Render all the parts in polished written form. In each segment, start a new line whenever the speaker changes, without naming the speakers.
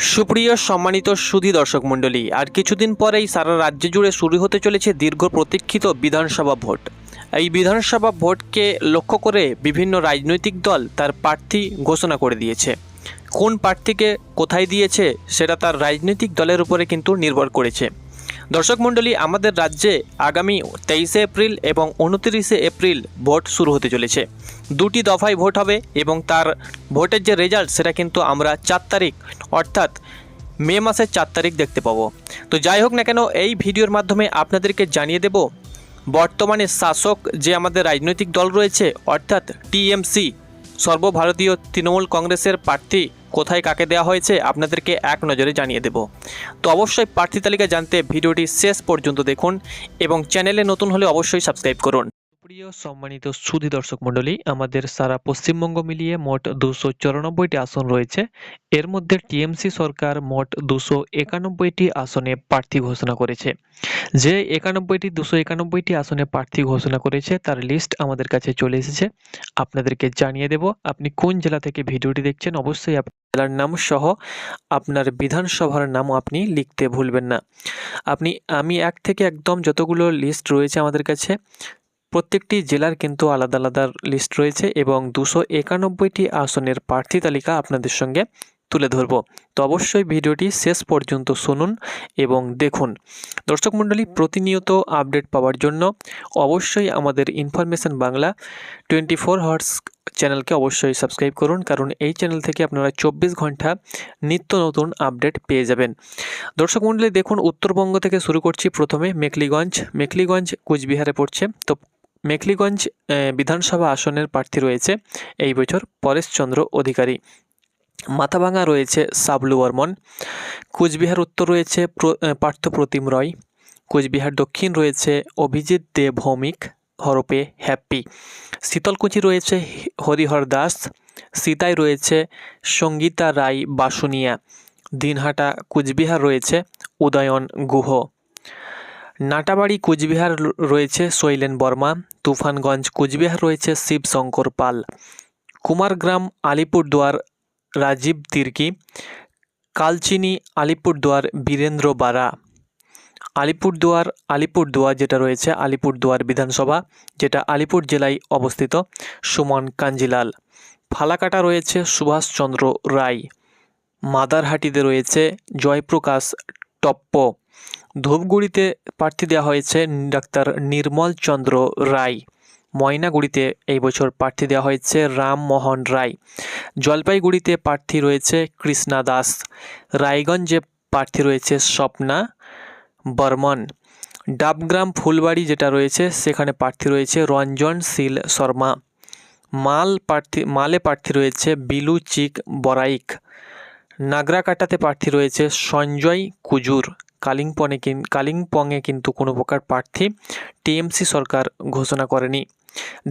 সুপ্রিয় সম্মানিত সুধী দর্শক মণ্ডলী, আর কিছুদিন পরেই সারা রাজ্য জুড়ে শুরু হতে চলেছে দীর্ঘ প্রতীক্ষিত বিধানসভা ভোট। এই বিধানসভা ভোটকে লক্ষ্য করে বিভিন্ন রাজনৈতিক দল তার প্রার্থী ঘোষণা করে দিয়েছে। কোন প্রার্থীকে কোথায় দিয়েছে সেটা তার রাজনৈতিক দলের উপরে কিন্তু নির্ভর করেছে। দর্শক মণ্ডলী, আমাদের রাজ্যে আগামী 23শে এপ্রিল এবং 29শে এপ্রিল ভোট শুরু হতে চলেছে। দুটি দফায় ভোট হবে এবং তার ভোটের যে রেজাল্ট সেটা কিন্তু আমরা 4 তারিখ অর্থাৎ মে মাসের 4 তারিখ দেখতে পাবো। তো যাই হোক না কেন, এই ভিডিওর মাধ্যমে আপনাদেরকে জানিয়ে দেব বর্তমানে শাসক যে আমাদের রাজনৈতিক দল রয়েছে অর্থাৎ টিএমসি, সর্বভারতীয় তৃণমূল কংগ্রেসের প্রার্থী কোথায় কাকে দেওয়া হয়েছে আপনাদেরকে এক নজরে জানিয়ে দেব। তো অবশ্যই প্রার্থী তালিকা জানতে ভিডিওটি শেষ পর্যন্ত দেখুন এবং চ্যানেলে নতুন হলে অবশ্যই সাবস্ক্রাইব করুন। প্রিয় সম্মানিত সুধী দর্শক মণ্ডলী, আমাদের সারা পশ্চিমবঙ্গ মিলিয়ে মোট 294টি আসন রয়েছে। এর মধ্যে টিএমসি সরকার মোট 291টি আসনে প্রার্থী ঘোষণা করেছে। যে 291টি আসনে প্রার্থী ঘোষণা করেছে তার লিস্ট আমাদের কাছে চলে এসেছে, আপনাদেরকে জানিয়ে দেব। আপনি কোন জেলা থেকে ভিডিওটি দেখছেন অবশ্যই আপনার জেলার নাম সহ আপনার বিধানসভার নামও আপনি লিখতে ভুলবেন না। আমি এক থেকে একদম যতগুলো লিস্ট রয়েছে আমাদের কাছে, প্রত্যেকটি জেলার কিন্তু আলাদা আলাদা লিস্ট রয়েছে এবং 291টি আসনের প্রার্থী তালিকা আপনাদের সঙ্গে তুলে ধরব। তো অবশ্যই ভিডিওটি শেষ পর্যন্ত শুনুন এবং দেখুন। দর্শক মণ্ডলী, প্রতিনিয়ত আপডেট পাওয়ার জন্য অবশ্যই আমাদের ইনফরমেশন বাংলা 24 হাওয়ার্স চ্যানেলকে অবশ্যই সাবস্ক্রাইব করুন, কারণ এই চ্যানেল থেকে আপনারা 24 ঘন্টা নিত্য নতুন আপডেট পেয়ে যাবেন। দর্শক মণ্ডলী, দেখুন, উত্তরবঙ্গ থেকে শুরু করছি। প্রথমে মেখলিগঞ্জ কুচবিহারে পড়ছে। তো মেখলিগঞ্জ বিধানসভা আসনের প্রার্থী রয়েছে এই বছর পরেশচন্দ্র অধিকারী। মাথাভাঙা রয়েছে সাবলু বর্মন। কুচবিহার উত্তর রয়েছে পার্থপ্রতিম রয়। কুচবিহার দক্ষিণ রয়েছে অভিজিৎ দে ভৌমিক হরপে হ্যাপি। শীতলকুচি রয়েছে হরিহর দাস। সিতাই রয়েছে সঙ্গীতা রায় বাসুনিয়া। দিনহাটা কুচবিহার রয়েছে উদয়ন গুহ। নাটাবাড়ি কুচবিহার রয়েছে শৈলেন বর্মা। তুফানগঞ্জ কুচবিহার রয়েছে শিবশঙ্কর পাল। কুমারগ্রাম আলিপুরদুয়ার রাজীব তির্কি। কালচিনি আলিপুরদুয়ার বীরেন্দ্র বারা। আলিপুরদুয়ার যেটা রয়েছে আলিপুরদুয়ার বিধানসভা, যেটা আলিপুর জেলায় অবস্থিত, সুমন কাঞ্জিলাল। ফালাকাটা রয়েছে সুভাষচন্দ্র রায়। মাদারহাটিতে রয়েছে জয়প্রকাশ টপ্প। ধূপগুড়িতে প্রার্থী দেওয়া হয়েছে ডাক্তার নির্মল চন্দ্র রায়। ময়নাগুড়িতে এই বছর প্রার্থী দেওয়া হয়েছে রামমোহন রায়। জলপাইগুড়িতে প্রার্থী রয়েছে কৃষ্ণা দাস। রায়গঞ্জে প্রার্থী রয়েছে স্বপ্না বর্মন। ডাবগ্রাম ফুলবাড়ি যেটা রয়েছে সেখানে প্রার্থী রয়েছে রঞ্জন শীল শর্মা। মালে প্রার্থী রয়েছে বিলু চিক বরাইক। নাগরাকাটাতে প্রার্থী রয়েছে সঞ্জয় কুজুর। কালিম্পংয়ে কিন্তু কোনো প্রকার প্রার্থী টিএমসি সরকার ঘোষণা করেনি।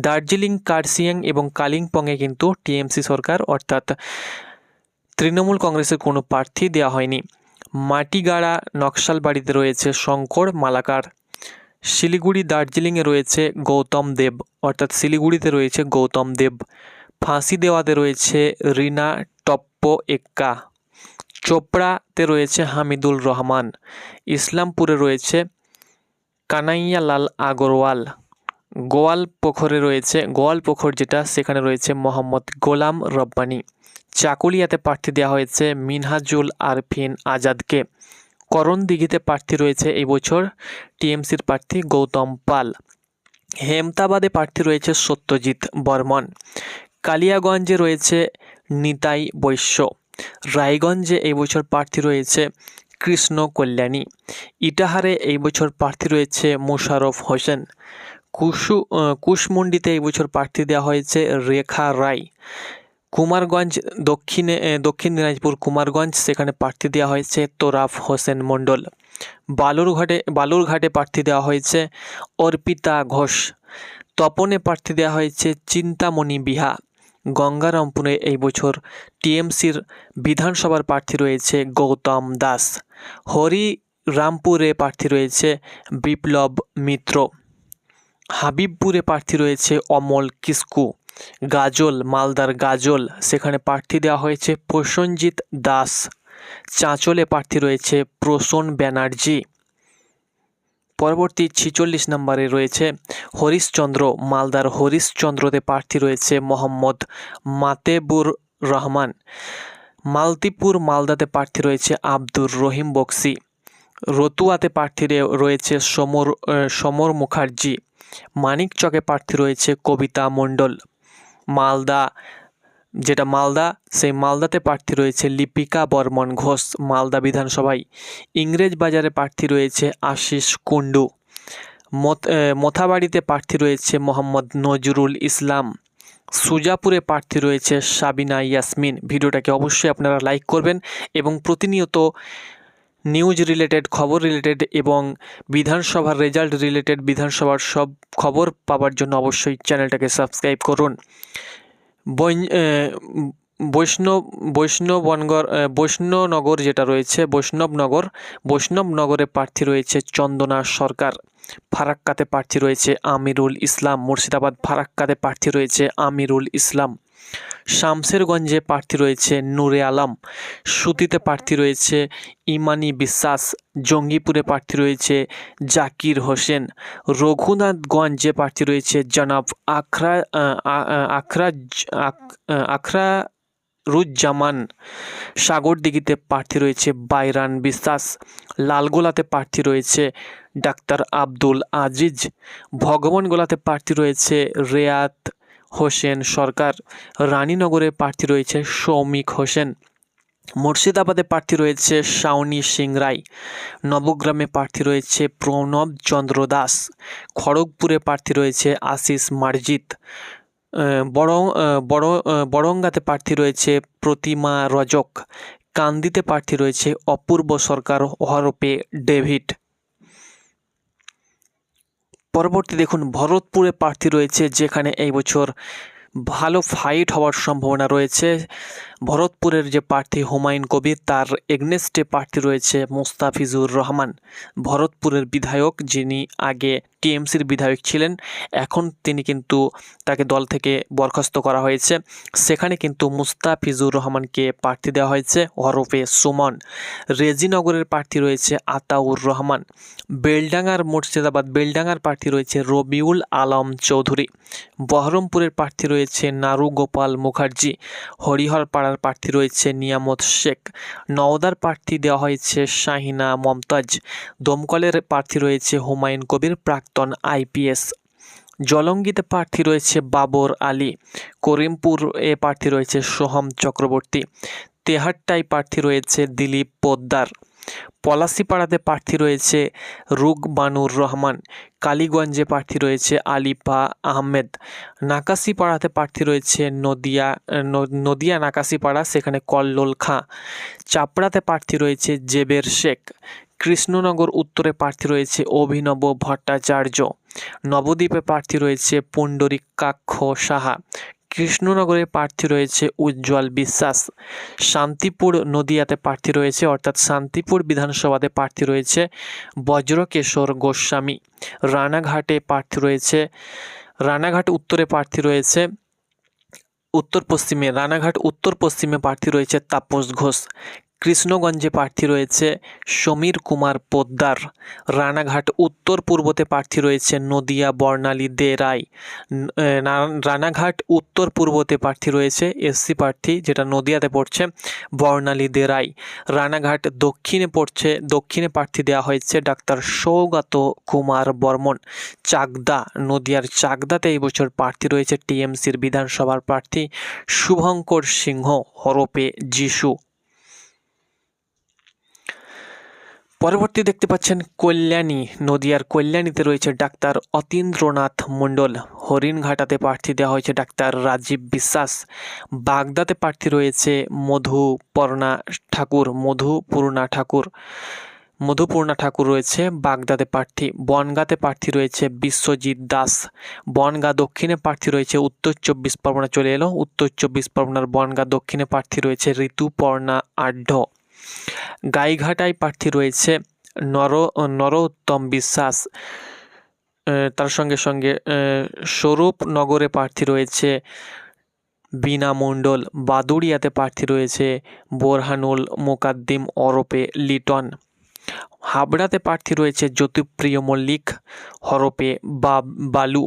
দার্জিলিং, কার্শিয়াং এবং কালিম্পংয়ে কিন্তু টিএমসি সরকার অর্থাৎ তৃণমূল কংগ্রেসের কোনো প্রার্থী দেওয়া হয়নি। মাটিগাড়া নকশালবাড়িতে রয়েছে শঙ্কর মালাকার। শিলিগুড়ি দার্জিলিংয়ে রয়েছে গৌতম দেব, অর্থাৎ শিলিগুড়িতে রয়েছে গৌতম দেব। ফাঁসি দেওয়াতে রয়েছে রিনা টপ্প এক্কা। চোপড়াতে রয়েছে হামিদুল রহমান। ইসলামপুরে রয়েছে কানাইয়ালাল আগরওয়াল। গোয়ালপোখর যেটা সেখানে রয়েছে মোহাম্মদ গোলাম রব্বানি। চাকুলিয়াতে প্রার্থী দেওয়া হয়েছে মিনহাজুল আরফিন আজাদকে। করণদিঘিতে প্রার্থী রয়েছে এই বছর টিএমসির প্রার্থী গৌতম পাল। হেমতাবাদে প্রার্থী রয়েছে সত্যজিৎ বর্মন। কালিয়াগঞ্জে রয়েছে নিতাই বৈশ্য। রায়গঞ্জে এই বছর প্রার্থী রয়েছে কৃষ্ণ কল্যাণী। ইটাহারে এই বছর প্রার্থী রয়েছে মুশারফ হোসেন। কুশমুন্ডিতে এই বছর প্রার্থী দেওয়া হয়েছে রেখা রায়। কুমারগঞ্জ দক্ষিণ দিনাজপুর কুমারগঞ্জ, সেখানে প্রার্থী দেওয়া হয়েছে তোরাফ হোসেন মণ্ডল। বালুরঘাটে প্রার্থী দেওয়া হয়েছে অর্পিতা ঘোষ। তপনে প্রার্থী দেওয়া হয়েছে চিন্তামণি বিহা। গঙ্গারামপুরে এই বছর টিএমসির বিধানসভার প্রার্থী রয়েছে গৌতম দাস। হরিরামপুরে প্রার্থী রয়েছে বিপ্লব মিত্র। হাবিবপুরে প্রার্থী রয়েছে অমল কিস্কু। গাজল, মালদার গাজল, সেখানে প্রার্থী দেওয়া হয়েছে প্রসেনজিৎ দাস। চাঁচলে প্রার্থী রয়েছে প্রসূন ব্যানার্জি। পরবর্তী 46 নম্বরে রয়েছে হরিশচন্দ্র, মালদার হরিশচন্দ্রতে প্রার্থী রয়েছে মোহাম্মদ মাতেবুর রহমান। মালতীপুর, মালদাতে প্রার্থী রয়েছে আব্দুর রহিম বক্সি। রতুয়াতে প্রার্থী রয়েছে সমর মুখার্জি। মানিকচকে প্রার্থী রয়েছে কবিতা মণ্ডল। মালদা, যেটা মালদা, সেই মালদাতে প্রার্থী রয়েছে লিপিকা বর্মন ঘোষ মালদা বিধানসভায়। ইংরেজ বাজারে প্রার্থী রয়েছে আশিস কুন্ডু। মোথাবাড়িতে প্রার্থী রয়েছে মোহাম্মদ নজরুল ইসলাম। সুজাপুরে প্রার্থী রয়েছে সাবিনা ইয়াসমিন। ভিডিওটাকে অবশ্যই আপনারা লাইক করবেন এবং প্রতিনিয়ত নিউজ রিলেটেড, খবর রিলেটেড এবং বিধানসভার রেজাল্ট রিলেটেড, বিধানসভার সব খবর পাওয়ার জন্য অবশ্যই চ্যানেলটাকে সাবস্ক্রাইব করুন। বৈষ্ণবনগর যেটা রয়েছে বৈষ্ণবনগরে প্রার্থী রয়েছে চন্দনা সরকার। ফারাক্কাতে প্রার্থী রয়েছে আমিরুল ইসলাম। মুর্শিদাবাদ ফারাক্কাতে প্রার্থী রয়েছে আমিরুল ইসলাম। শামসেরগঞ্জে প্রার্থী রয়েছে নূরে আলম। সুতিতে প্রার্থী রয়েছে ইমানি বিশ্বাস। জঙ্গিপুরে প্রার্থী রয়েছে জাকির হোসেন। রঘুনাথগঞ্জে প্রার্থী রয়েছে জনাব আখরারুজ্জামান। সাগরদিঘিতে প্রার্থী রয়েছে বাইরান বিশ্বাস। লালগোলাতে প্রার্থী রয়েছে ডাক্তার আব্দুল আজিজ। ভগবানগোলাতে প্রার্থী রয়েছে রেয়াত হোসেন সরকার। রানীনগরে প্রার্থী রয়েছে সৌমিক হোসেন। মুর্শিদাবাদে প্রার্থী রয়েছে শাওনি সিং রায়। নবগ্রামে প্রার্থী রয়েছে প্রণব চন্দ্র দাস। খড়গপুরে প্রার্থী রয়েছে আশিস মার্জিত। বড়ঙ্গাতে প্রার্থী রয়েছে প্রতিমা রজক। কান্দিতে প্রার্থী রয়েছে অপূর্ব সরকার হরপে ডেভিড। পরবর্তী দেখুন ভরতপুরে প্রার্থী রয়েছে, যেখানে এই বছর ভালো ফাইট হওয়ার সম্ভাবনা রয়েছে। ভরতপুরের যে প্রার্থী হুমায়ুন কবির, তার এগনেস্টে প্রার্থী রয়েছে মুস্তাফিজুর রহমান। ভরতপুরের বিধায়ক, যিনি আগে টিএমসির বিধায়ক ছিলেন, এখন তিনি কিন্তু তাকে দল থেকে বরখাস্ত করা হয়েছে। সেখানে কিন্তু মুস্তাফিজুর রহমানকে প্রার্থী দেওয়া হয়েছে হরফে সুমন। রেজিনগরের প্রার্থী রয়েছে আতাউর রহমান। মুর্শিদাবাদ বেলডাঙ্গার প্রার্থী রয়েছে রবিউল আলম চৌধুরী। বহরমপুরের প্রার্থী রয়েছে নারু গোপাল মুখার্জি। হরিহরপাড়ার প্রার্থী রয়েছে নিয়ামত শেখ। নওদার প্রার্থী দেওয়া হয়েছে শাহিনা মমতাজ। দমকলের প্রার্থী রয়েছে হুমায়ুন কবির, প্রাক্তন আইপিএস। জলঙ্গিতে প্রার্থী রয়েছে বাবর আলী। করিমপুর প্রার্থী রয়েছে সোহম চক্রবর্তী। তেহাট্টায় প্রার্থী রয়েছে দিলীপ পোদ্দার। পলাশিপাড়াতে প্রার্থী রয়েছে রুকবানুর রহমান। কালীগঞ্জে প্রার্থী রয়েছে আলিফা আহমেদ। নাকাশিপাড়াতে প্রার্থী রয়েছে নদিয়া নাকাশিপাড়া, সেখানে কল্লোল খাঁ। চাপড়াতে প্রার্থী রয়েছে জেবের শেখ। কৃষ্ণনগর উত্তরে প্রার্থী রয়েছে অভিনব ভট্টাচার্য। নবদ্বীপে প্রার্থী রয়েছে পুণ্ডরিকাক্ষ সাহা। কৃষ্ণনগরে প্রার্থী রয়েছে উজ্জ্বল বিশ্বাস। শান্তিপুর নদিয়াতে প্রার্থী রয়েছে, অর্থাৎ শান্তিপুর বিধানসভাতে প্রার্থী রয়েছে বজ্রকেশর গোস্বামী। রানাঘাট উত্তরে প্রার্থী রয়েছে রানাঘাট উত্তর পশ্চিমে প্রার্থী রয়েছে তাপস ঘোষ। কৃষ্ণগঞ্জে প্রার্থী রয়েছে সমীর কুমার পোদ্দার। রানাঘাট উত্তর পূর্বতে প্রার্থী রয়েছে নদিয়া বর্ণালী দে রায়। রানাঘাট উত্তর পূর্বতে প্রার্থী রয়েছে এসসি প্রার্থী, যেটা নদিয়াতে পড়ছে, বর্ণালী দে রায়। রানাঘাট দক্ষিণে প্রার্থী দেওয়া হয়েছে ডাক্তার সৌগত কুমার বর্মন। চাকদা, নদিয়ার চাকদাতে এই বছর প্রার্থী রয়েছে টিএমসির বিধানসভার প্রার্থী শুভঙ্কর সিংহ হরপে যিশু। পরবর্তী দেখতে পাচ্ছেন কল্যাণী। নদিয়ার কল্যাণীতে রয়েছে ডাক্তার অতীন্দ্রনাথ মণ্ডল। হরিণঘাটাতে প্রার্থী দেওয়া হয়েছে ডাক্তার রাজীব বিশ্বাস। বাগদাতে প্রার্থী রয়েছে মধুপূর্ণা ঠাকুর রয়েছে বাগদাতে প্রার্থী। বনগাঁতে প্রার্থী রয়েছে বিশ্বজিৎ দাস। বনগাঁ দক্ষিণে প্রার্থী রয়েছে উত্তর 24 পরগনা চলে এলো। উত্তর 24 পরগনার বনগাঁ দক্ষিণে প্রার্থী রয়েছে ঋতুপর্ণা আঢ্য। গাইঘাটায় প্রার্থী রয়েছে নরোত্তম বিশ্বাস। তার সঙ্গে স্বরূপনগরে প্রার্থী রয়েছে বিনা মণ্ডল। বাদুড়িয়াতে প্রার্থী রয়েছে বোরহানুল মোকাদ্দিম ওরফে লিটন। হাবড়াতে প্রার্থী রয়েছে জ্যোতিপ্রিয় মল্লিক হরপে বালু।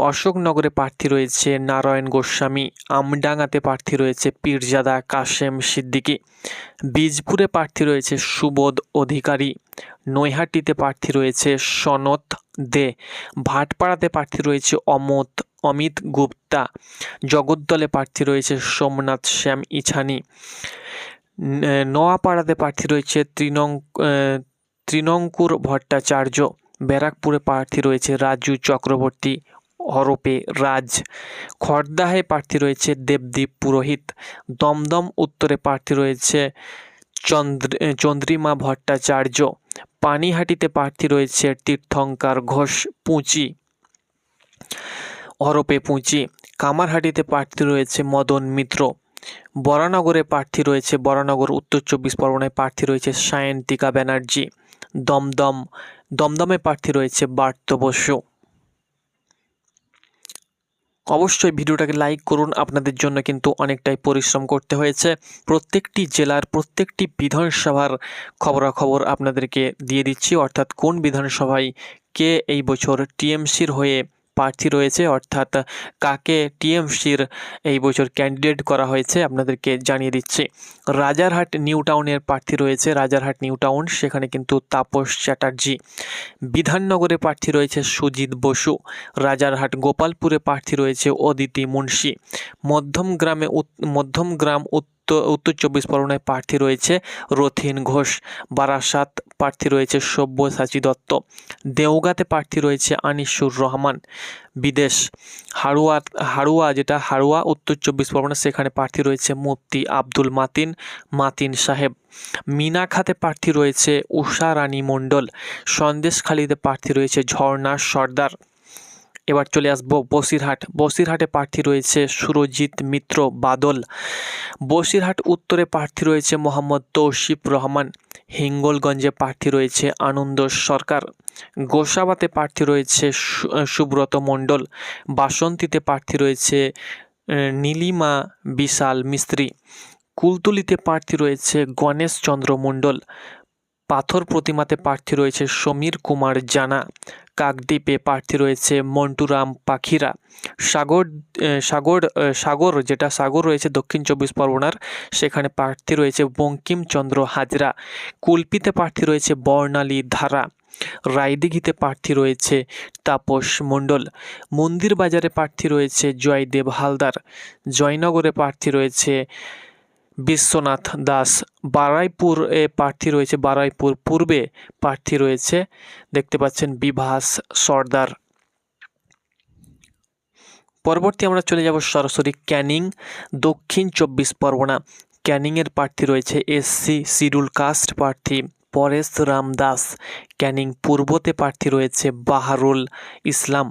অশোকনগরে প্রার্থী রয়েছে নারায়ণ গোস্বামী। আমডাঙ্গাতে প্রার্থী রয়েছে পীরজাদা কাশেম সিদ্দিকী। বীজপুরে প্রার্থী রয়েছে সুবোধ অধিকারী। নৈহাটিতে প্রার্থী রয়েছে সনত দে। ভাটপাড়াতে প্রার্থী রয়েছে অমিত গুপ্তা। জগদ্দলে প্রার্থী রয়েছে সোমনাথ শ্যাম ইছানি। নোয়াপাড়াতে প্রার্থী রয়েছে তৃণঙ্কুর ভট্টাচার্য। ব্যারাকপুরে প্রার্থী রয়েছে রাজু চক্রবর্তী হরপে রাজ। খড়দাহে প্রার্থী রয়েছে দেবদীপ পুরোহিত। দমদম উত্তরে প্রার্থী রয়েছে চন্দ্রিমা ভট্টাচার্য। পানিহাটিতে প্রার্থী রয়েছে তীর্থঙ্কর ঘোষ পুঁচি হরপে পুঁচি। কামারহাটিতে প্রার্থী রয়েছে মদন মিত্র। বরানগরে প্রার্থী রয়েছে বরানগর উত্তর 24 পরগনায় প্রার্থী রয়েছে সায়ন্তিকা ব্যানার্জি। দমদমে প্রার্থী রয়েছে বার্ত বসু। অবশ্যই ভিডিওটাকে লাইক করুন, আপনাদের জন্য কিন্তু অনেকটাই পরিশ্রম করতে হয়েছে। প্রত্যেকটি জেলার প্রত্যেকটি বিধানসভার খবরাখবর আপনাদেরকে দিয়ে দিচ্ছি, অর্থাৎ কোন বিধানসভায় কে এই বছর টিএমসির হয়ে প্রার্থী রয়েছে, অর্থাৎ কাকে টিএমসির এই বছর ক্যান্ডিডেট করা হয়েছে আপনাদেরকে জানিয়ে দিচ্ছি। রাজারহাট নিউ টাউনের প্রার্থী রয়েছে রাজারহাট নিউ টাউন, সেখানে কিন্তু তাপস চ্যাটার্জি। বিধাননগরে প্রার্থী রয়েছে সুজিত বসু। রাজারহাট গোপালপুরে প্রার্থী রয়েছে অদিতি মুন্সি। মধ্যমগ্রাম উত্তর 24 পরগনায় প্রার্থী রয়েছে রথিন ঘোষ। বারাসাত প্রার্থী রয়েছে সব্যসাচী দত্ত। দেওগাঁতে প্রার্থী রয়েছে আনিসুর রহমান। বিদেশ হাড়ুয়া হাড়ুয়া উত্তর 24 পরগনা, সেখানে প্রার্থী রয়েছে মুফতি আব্দুল মাতিন সাহেব। মিনাখাতে প্রার্থী রয়েছে উষা রানী মণ্ডল। সন্দেশখালীতে প্রার্থী রয়েছে ঝর্ণা সর্দার। এবার চলে আসবো বসিরহাটে প্রার্থী রয়েছে সুরজিৎ মিত্র বাদল। বসিরহাট উত্তরে প্রার্থী রয়েছে মোহাম্মদ তৌসিফ রহমান। হিঙ্গলগঞ্জে প্রার্থী রয়েছে আনন্দ সরকার। গোসাবাতে প্রার্থী রয়েছে সুব্রত মণ্ডল। বাসন্তীতে প্রার্থী রয়েছে নীলিমা বিশাল মিস্ত্রি। কুলতলিতে প্রার্থী রয়েছে গণেশ চন্দ্র মণ্ডল। পাথর প্রতিমাতে প্রার্থী রয়েছে সমীর কুমার জানা। কাকদ্বীপে প্রার্থী রয়েছে মন্টুরাম পাখিরা। সাগর রয়েছে দক্ষিণ 24 পরগনার, সেখানে প্রার্থী রয়েছে বঙ্কিমচন্দ্র হাজরা। কুলপিতে প্রার্থী রয়েছে বর্ণালী ধারা। রায়দিঘিতে প্রার্থী রয়েছে তাপস মণ্ডল। মন্দির বাজারে প্রার্থী রয়েছে জয়দেব হালদার। জয়নগরে প্রার্থী রয়েছে বিশ্বনাথ দাস। বারাইপুরে প্রার্থী রয়েছে বারাইপুর পূর্বে প্রার্থী রয়েছে দেখতে পাচ্ছেন বিভাস সর্দার। পরবর্তী আমরা চলে যাব সরাসরি ক্যানিং দক্ষিণ 24 পরগনা। ক্যানিংয়ের প্রার্থী রয়েছে এসসি শিডিউল কাস্ট প্রার্থী পরেশ রাম দাস। ক্যানিং পূর্বতে প্রার্থী রয়েছে বাহারুল ইসলাম।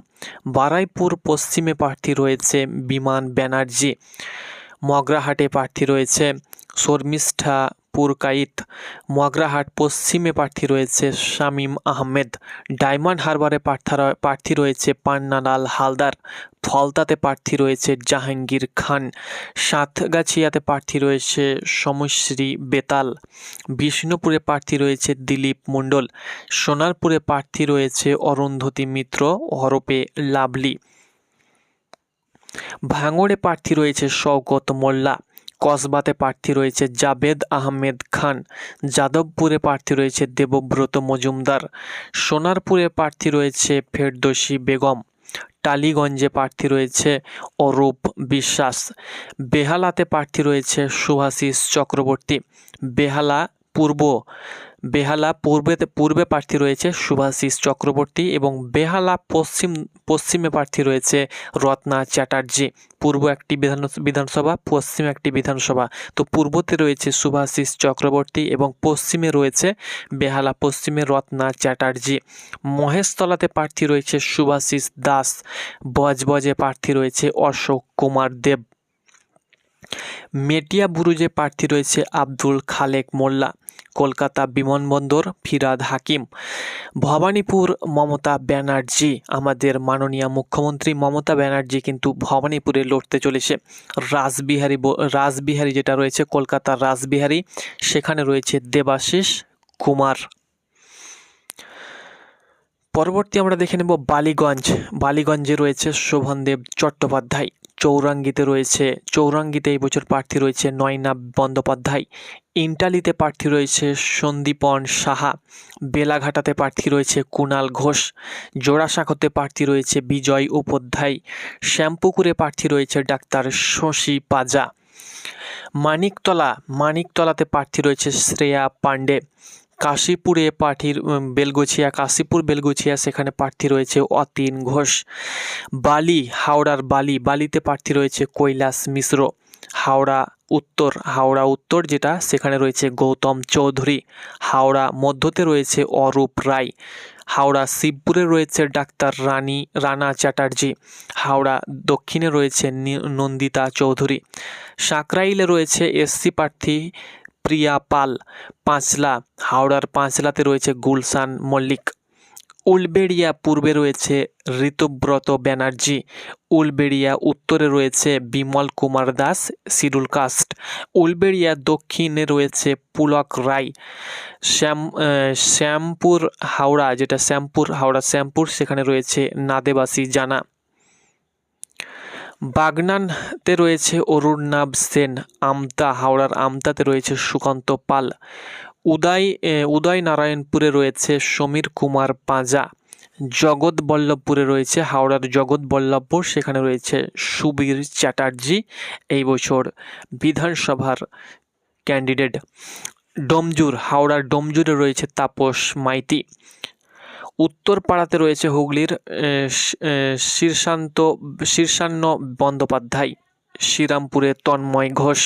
বারাইপুর পশ্চিমে প্রার্থী রয়েছে বিমান ব্যানার্জি। মগরাহাটে প্রার্থী রয়েছে শর্মিষ্ঠা পুরকাইত। মগরাহাট পশ্চিমে প্রার্থী রয়েছে শামীম আহমেদ। ডায়মন্ড হারবারে প্রার্থী রয়েছে পান্নালাল হালদার। ফলতাতে প্রার্থী রয়েছে জাহাঙ্গীর খান। সাতগাছিয়াতে প্রার্থী রয়েছে সমশ্রী বেতাল। বিষ্ণুপুরে প্রার্থী রয়েছে দিলীপ মণ্ডল। সোনারপুরে প্রার্থী রয়েছে অরুন্ধতী মিত্র হরপে লাভলি। ভাঙড়ে প্রার্থী রয়েছে শওকত মোল্লা। কসবাতে প্রার্থী রয়েছে জাবেদ আহমেদ খান। যাদবপুরে প্রার্থী রয়েছে দেবব্রত মজুমদার। সোনারপুরে প্রার্থী রয়েছে ফেরদৌসী বেগম। টালিগঞ্জে প্রার্থী রয়েছে অরূপ বিশ্বাস। বেহালাতে প্রার্থী রয়েছে শুভাশিস চক্রবর্তী। বেহালা পূর্বে প্রার্থী রয়েছে শুভাশিস চক্রবর্তী এবং বেহালা পশ্চিমে প্রার্থী রয়েছে রত্না চ্যাটার্জি। পূর্ব একটি বিধানসভা, পশ্চিম একটি বিধানসভা। তো পূর্বতে রয়েছে শুভাশিস চক্রবর্তী এবং পশ্চিমে রয়েছে বেহালা পশ্চিমে রত্না চ্যাটার্জি। মহেশতলাতে প্রার্থী রয়েছে শুভাশিস দাস। বজবজে প্রার্থী রয়েছে অশোক কুমার দেব। মেটিয়া বুরুজে প্রার্থী রয়েছে আব্দুল খালেক মোল্লা। কলকাতা বিমানবন্দর ফিরাদ হাকিম। ভবানীপুর মমতা ব্যানার্জি, আমাদের মাননীয় মুখ্যমন্ত্রী মমতা ব্যানার্জি কিন্তু ভবানীপুরে লড়তে চলেছে। রাসবিহারী যেটা রয়েছে কলকাতার রাসবিহারী, সেখানে রয়েছে দেবাশিস কুমার। পরবর্তী আমরা দেখে নেব বালিগঞ্জে রয়েছে শোভনদেব চট্টোপাধ্যায়। চৌরাঙ্গীতে এই বছর প্রার্থী রয়েছে নয়নাব বন্দ্যোপাধ্যায়। ইন্টালিতে প্রার্থী রয়েছে সন্দীপন সাহা। বেলাঘাটাতে প্রার্থী রয়েছে কুণাল ঘোষ। জোড়াসাঁকোতে প্রার্থী রয়েছে বিজয় উপাধ্যায়। শ্যামপুকুরে প্রার্থী রয়েছে ডাক্তার শশী পাজা। মানিকতলাতে প্রার্থী রয়েছে শ্রেয়া পাণ্ডে। কাশীপুরে কাশীপুর বেলগুছিয়া সেখানে প্রার্থী রয়েছে অতীন ঘোষ। বালিতে প্রার্থী রয়েছে কৈলাস মিশ্র। হাওড়া উত্তর যেটা সেখানে রয়েছে গৌতম চৌধুরী। হাওড়া মধ্যতে রয়েছে অরূপ রায়। হাওড়া শিবপুরে রয়েছে ডাক্তার রানা চ্যাটার্জি। হাওড়া দক্ষিণে রয়েছে নন্দিতা চৌধুরী। সাঁকরাইলে রয়েছে এসসি প্রার্থী প্রিয়া পাল। হাওড়ার পাঁচলাতে রয়েছে গুলশান মল্লিক। উলবেড়িয়া পূর্বে রয়েছে ঋতুব্রত ব্যানার্জি। উলবেড়িয়া উত্তরে রয়েছে বিমল কুমার দাস, শিডিউল কাস্ট। উলবেড়িয়া দক্ষিণে রয়েছে পুলক রায়। শ্যামপুর শ্যামপুর সেখানে রয়েছে নাদেবাসী জানা। বাগনানতে রয়েছে অরুণাভ সেন। হাওড়ার আমতাতে রয়েছে সুকান্ত পাল। উদয় নারায়ণপুরে রয়েছে সমীর কুমার পাঁজা। জগৎবল্লভপুরে রয়েছে হাওড়ার জগৎবল্লভপুর, সেখানে রয়েছে সুবীর চ্যাটার্জি, এই বছর বিধানসভার ক্যান্ডিডেট। হাওড়ার ডোমজুরে রয়েছে তাপস মাইতি। উত্তরপাড়াতে রয়েছে হুগলির শীর্ষান্ন বন্দ্যোপাধ্যায়। শ্রীরামপুরে তন্ময় ঘোষ।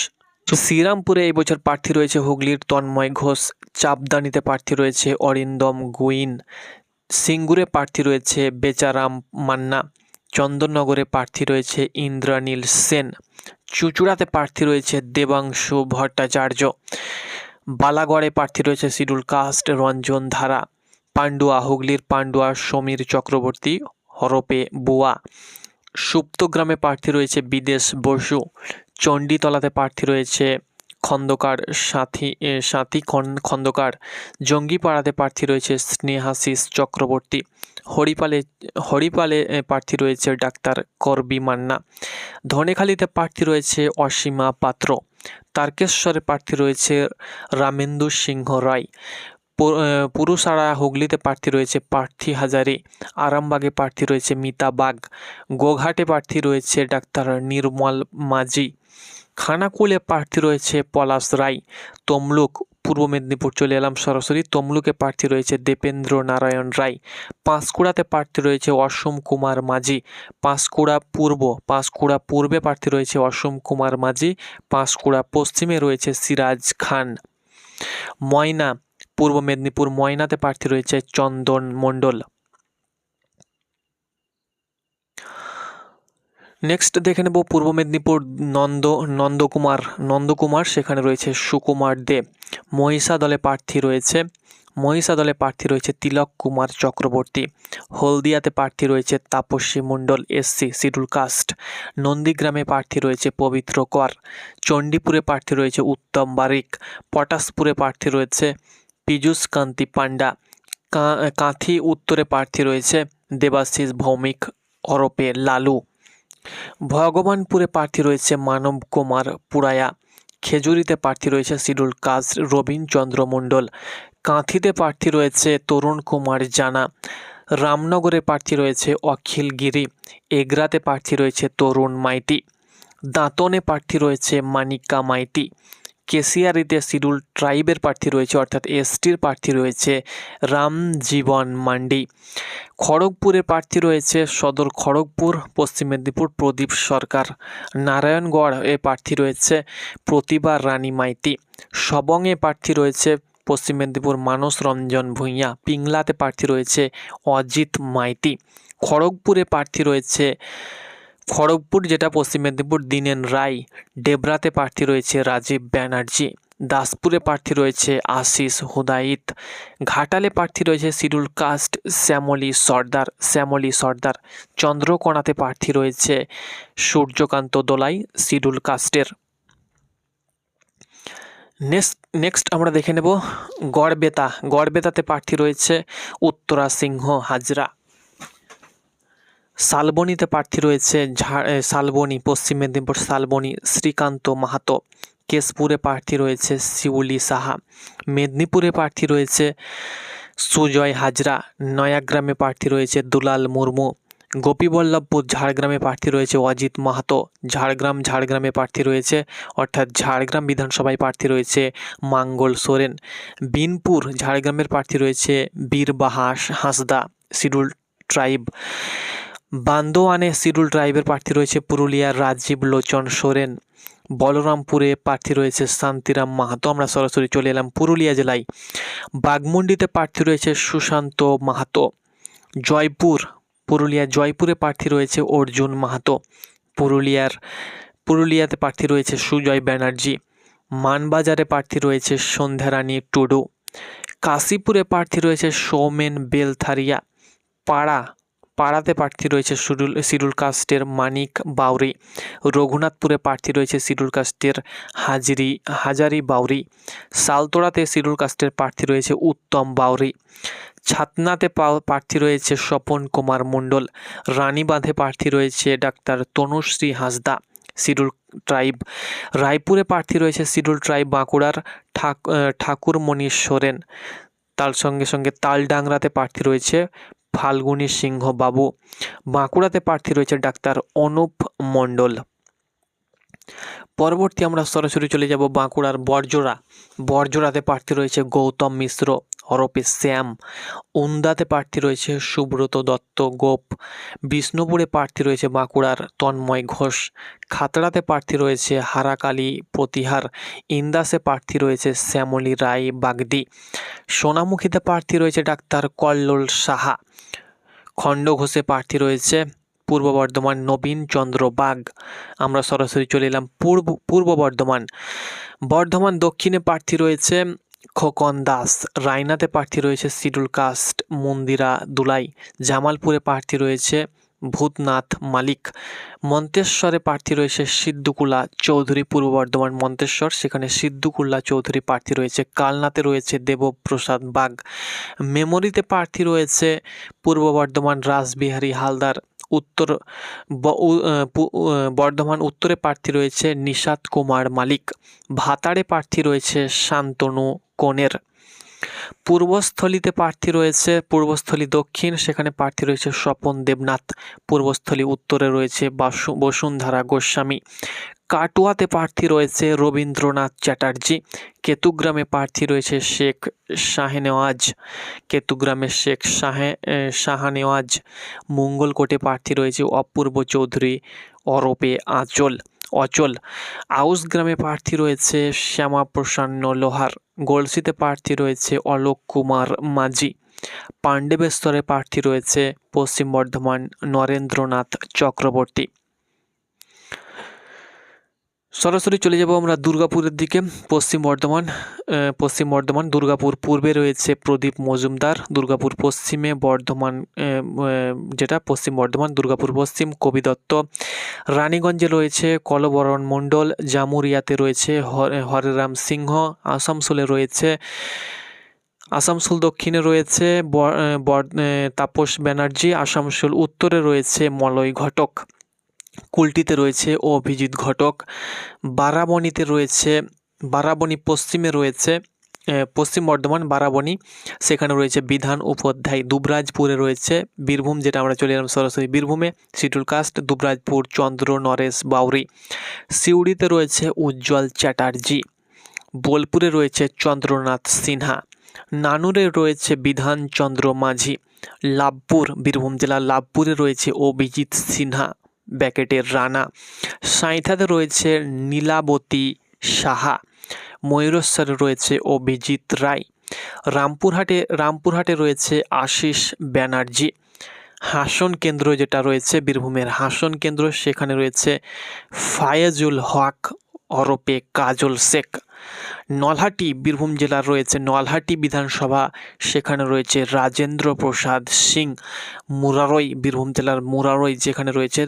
শ্রীরামপুরে এই বছর প্রার্থী রয়েছে হুগলির তন্ময় ঘোষ। চাপদানিতে প্রার্থী রয়েছে অরিন্দম গুইন। সিঙ্গুরে প্রার্থী রয়েছে বেচারাম মান্না। চন্দননগরে প্রার্থী রয়েছে ইন্দ্রানীল সেন। চুঁচুড়াতে প্রার্থী রয়েছে দেবাংশু ভট্টাচার্য। বালাগড়ে প্রার্থী রয়েছে শিডিউল কাস্ট রঞ্জন ধারা। হুগলির পান্ডুয়া সমীর চক্রবর্তী হরপে বুয়া। সুপ্তগ্রামে প্রার্থী রয়েছে বিদেশ বসু। চণ্ডীতলাতে প্রার্থী রয়েছে খন্দকার। জঙ্গিপাড়াতে প্রার্থী রয়েছে স্নেহাশিস চক্রবর্তী। হরিপালে প্রার্থী রয়েছে ডাক্তার করবি মান্না। ধনেখালিতে প্রার্থী রয়েছে অসীমা পাত্র। তারকেশ্বরে প্রার্থী রয়েছে রামেন্দু সিংহ রায়। পুরুষারা হুগলিতে প্রার্থী রয়েছে পার্থী হাজারি। আরামবাগে প্রার্থী রয়েছে মিতা বাগ। গোঘাটে প্রার্থী রয়েছে ডাক্তার নির্মল মাঝি। খানাকুলে প্রার্থী রয়েছে পলাশ রায়। তমলুক, পূর্ব মেদিনীপুর চলে এলাম সরাসরি। তমলুকে প্রার্থী রয়েছে দেবেন্দ্র নারায়ণ রায়। পাঁশকুড়াতে প্রার্থী রয়েছে অসম কুমার মাঝি। পাঁশকুড়া পূর্বে প্রার্থী রয়েছে অসম কুমার মাঝি। পাঁশকুড়া পশ্চিমে রয়েছে সিরাজ খান। পূর্ব মেদিনীপুর ময়নাতে প্রার্থী রয়েছে চন্দন মণ্ডল। নেক্সট দেখে নেব পূর্ব মেদিনীপুর নন্দকুমার, সেখানে রয়েছে সুকুমার দে। মহিষাদলে প্রার্থী রয়েছে তিলক কুমার চক্রবর্তী। হলদিয়াতে প্রার্থী রয়েছে তাপসী মণ্ডল, এসসি শিডিউল কাস্ট। নন্দীগ্রামে প্রার্থী রয়েছে পবিত্র কর। চণ্ডীপুরে প্রার্থী রয়েছে উত্তম বারিক। পটাশপুরে প্রার্থী রয়েছে পীযূষ কান্তি পান্ডা। কাঁথি উত্তরে প্রার্থী রয়েছে দেবাশিস ভৌমিক অরপে লালু। ভগবানপুরে প্রার্থী রয়েছে মানব কুমার পুরায়া। খেজুরিতে প্রার্থী রয়েছে শিডিউল কাস্ট রবীন চন্দ্র মণ্ডল। কাঁথিতে প্রার্থী রয়েছে তরুণ কুমার জানা। রামনগরে প্রার্থী রয়েছে অখিল গিরি। এগরাতে প্রার্থী রয়েছে তরুণ মাইতি। দাঁতনে প্রার্থী রয়েছে মানিকা মাইতি। কেশিয়ারিতে শিডিউল ট্রাইবের প্রার্থী রয়েছে অর্থাৎ এসটির প্রার্থী রয়েছে রামজীবন মান্ডি। খড়গপুরে প্রার্থী রয়েছে সদর খড়গপুর পশ্চিম মেদিনীপুর প্রদীপ সরকার। নারায়ণগড় এ প্রার্থী রয়েছে প্রতিভা রানী মাইতি। সবংয়ে প্রার্থী রয়েছে পশ্চিম মেদিনীপুর মানস রঞ্জন ভূঁইয়া। পিংলাতে প্রার্থী রয়েছে অজিত মাইতি। খড়গপুরে প্রার্থী রয়েছে খড়গপুর যেটা পশ্চিম মেদিনীপুর দীনেন রায়। ডেবরাতে প্রার্থী রয়েছে রাজীব ব্যানার্জি। দাসপুরে প্রার্থী রয়েছে আশিস হুদাইত। ঘাটালে প্রার্থী রয়েছে শিডিউল কাস্ট শ্যামলী সর্দার। চন্দ্রকোনাতে প্রার্থী রয়েছে সূর্যকান্ত দোলাই শিডিউল কাস্টের। নেক্সট আমরা দেখে নেব গড়বেতাতে প্রার্থী রয়েছে উত্তরা সিংহ হাজরা। শালবনীতে প্রার্থী রয়েছে শালবনী পশ্চিম মেদিনীপুর শালবনী শ্রীকান্ত মাহাতো। কেশপুরে প্রার্থী রয়েছে শিউলি সাহা। মেদিনীপুরে প্রার্থী রয়েছে সুজয় হাজরা। নয়াগ্রামে প্রার্থী রয়েছে দুলাল মুর্মু। গোপীবল্লভপুর ঝাড়গ্রামে প্রার্থী রয়েছে অজিত মাহাতো। ঝাড়গ্রামে প্রার্থী রয়েছে অর্থাৎ ঝাড়গ্রাম বিধানসভায় প্রার্থী রয়েছে মাঙ্গল সোরেন। বিনপুর ঝাড়গ্রামের প্রার্থী রয়েছে বীরবাহা হাঁসদা শিডিউল ট্রাইব। বান্দোয়ানে শিডিউল ট্রাইবের প্রার্থী রয়েছে পুরুলিয়ার রাজীব লোচন সোরেন। বলরামপুরে প্রার্থী রয়েছে শান্তিরাম মাহাতো। আমরা সরাসরি চলে এলাম পুরুলিয়া জেলায়। বাঘমুন্ডিতে প্রার্থী রয়েছে সুশান্ত মাহাতো। পুরুলিয়ার জয়পুরে প্রার্থী রয়েছে অর্জুন মাহাতো। পুরুলিয়াতে প্রার্থী রয়েছে সুজয় ব্যানার্জি। মানবাজারে প্রার্থী রয়েছে সন্ধ্যারানী টুডু। কাশীপুরে প্রার্থী রয়েছে সৌমেন বেলথারিয়া। পাড়াতে প্রার্থী রয়েছে শিডিউল কাস্টের মানিক বাউরি। রঘুনাথপুরে প্রার্থী রয়েছে শিডিউল কাস্টের হাজারি বাউরি। সালতোড়াতে শিডিউল কাস্টের প্রার্থী রয়েছে উত্তম বাউরি। ছাতনাতে প্রার্থী রয়েছে স্বপন কুমার মণ্ডল। রানীবাঁধে প্রার্থী রয়েছে doctor Tanushree Hansda schedule tribe. রায়পুরে প্রার্থী রয়েছে শিডিউল ট্রাইব বাঁকুড়ার ঠাকুরমণি সোরেন। তার সঙ্গে সঙ্গে তালডাংরাতে প্রার্থী রয়েছে ফাল্গুনী সিংহ বাবু। বাঁকুড়াতে প্রার্থী রয়েছে ডাক্তার অনুপ মণ্ডল। পরবর্তী আমরা সরাসরি চলে যাব বাঁকুড়ার বড়জোড়াতে প্রার্থী রয়েছে গৌতম মিশ্র ওরফে শ্যাম। উন্দাতে প্রার্থী রয়েছে সুব্রত দত্ত গোপ। বিষ্ণুপুরে প্রার্থী রয়েছে বাঁকুড়ার তন্ময় ঘোষ। খাতড়াতে প্রার্থী রয়েছে হারাকালী প্রতিহার। ইন্দাসে প্রার্থী রয়েছে শ্যামলী রায় বাগদি। সোনামুখীতে প্রার্থী রয়েছে ডাক্তার কল্লোল সাহা। খণ্ডঘোষে প্রার্থী রয়েছে পূর্ব বর্ধমান নবীন চন্দ্র বাগ। আমরা সরাসরি চলে এলাম পূর্ব বর্ধমান দক্ষিণে প্রার্থী রয়েছে খোকন দাস। রায়নাতে প্রার্থী রয়েছে শিডিউল কাস্ট মন্দিরা দুলাই। জামালপুরে প্রার্থী রয়েছে ভূতনাথ মালিক। মন্তেশ্বরে প্রার্থী রয়েছে সিদ্ধুকুলা চৌধুরী। পূর্ব বর্ধমান মন্তেশ্বর, সেখানে সিদ্ধুকুল্লা চৌধুরী প্রার্থী রয়েছে। কালনাতে রয়েছে দেবপ্রসাদ বাগ। মেমরিতে প্রার্থী রয়েছে পূর্ব বর্ধমান রাসবিহারী হালদার। বর্ধমান উত্তরে প্রার্থী রয়েছে নিশাত কুমার মালিক। ভাতাড়ে প্রার্থী রয়েছে শান্তনু কোনের। পূর্বস্থলী দক্ষিণ, সেখানে প্রার্থী রয়েছে স্বপন দেবনাথ। পূর্বস্থলী উত্তরে রয়েছে বসুন্ধরা গোস্বামী। কাটুয়াতে প্রার্থী রয়েছে রবীন্দ্রনাথ চ্যাটার্জি। কেতুগ্রামে প্রার্থী রয়েছে শেখ শাহনেওয়াজ। মঙ্গলকোটে প্রার্থী রয়েছে অপূর্ব চৌধুরী ওরফে অচল। আউসগ্রামে প্রার্থী রয়েছে শ্যামাপ্রসন্ন লোহার। গলসিতে প্রার্থী রয়েছে অলোক কুমার মাঝি। পাণ্ডবেশ্বরে প্রার্থী রয়েছে পশ্চিম বর্ধমান নরেন্দ্রনাথ চক্রবর্তী। সরাসরি চলে যাব আমরা দুর্গাপুরের দিকে। পশ্চিম বর্ধমান দুর্গাপুর পূর্বে রয়েছে প্রদীপ মজুমদার। দুর্গাপুর পশ্চিমে পশ্চিম বর্ধমান দুর্গাপুর পশ্চিম কবি দত্ত। রানীগঞ্জে রয়েছে কলবরণ মণ্ডল। জামুরিয়াতে রয়েছে হরেরাম সিংহ। আসানসোল দক্ষিণে রয়েছে তাপস ব্যানার্জি। আসানসোল উত্তরে রয়েছে মলয় ঘটক। কুলটিতে রয়েছে অভিজিৎ ঘটক। বারাবণী পশ্চিমে রয়েছে পশ্চিম বর্ধমান বারাবণী, সেখানে রয়েছে বিধান উপাধ্যায়। দুবরাজপুরে রয়েছে বীরভূম, যেটা আমরা চলে এলাম সরাসরি বীরভূমে শিডিউল কাস্ট দুবরাজপুর চন্দ্র নরেশ বাউরি। সিউড়িতে রয়েছে উজ্জ্বল চ্যাটার্জি। বোলপুরে রয়েছে চন্দ্রনাথ সিনহা। নানুরে রয়েছে বিধান চন্দ্র মাঝি। বীরভূম জেলার লাভপুরে রয়েছে অভিজিৎ সিনহা ব্যাকেটের রানা। সাঁইথাতে রয়েছে নীলাবতী সাহা। ময়ূরেশ্বরে রয়েছে অভিজিৎ রায়। রামপুরহাটে রয়েছে আশিস ব্যানার্জি। হাসন কেন্দ্র যেটা রয়েছে বীরভূমের হাসন কেন্দ্র, সেখানে রয়েছে ফায়েজুল হক ওরফে কাজল শেখ। নলহাটি বীরভূম জেলার রয়েছে নলহাটি বিধানসভা, সেখানে রয়েছে রাজেন্দ্র প্রসাদ সিং। মুরারই বীরভূম জেলার মুরারই যেখানে রয়েছে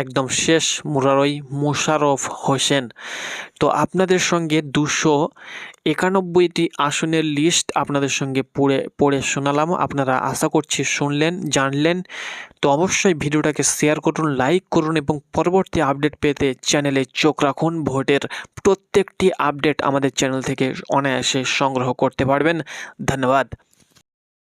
একদম শেষ মুরারই মোশাররফ হোসেন। তো আপনাদের সঙ্গে 291টি আসনের লিস্ট আপনাদের সঙ্গে পড়ে শোনালাম। আপনারা আশা করছি শুনলেন, জানলেন। তো অবশ্যই ভিডিওটাকে শেয়ার করুন, লাইক করুন এবং পরবর্তী আপডেট পেতে চ্যানেলে চোখ রাখুন। ভোটের প্রত্যেকটি আপডেট আমাদের চ্যানেল থেকে অনায়াসে সংগ্রহ করতে পারবেন। ধন্যবাদ।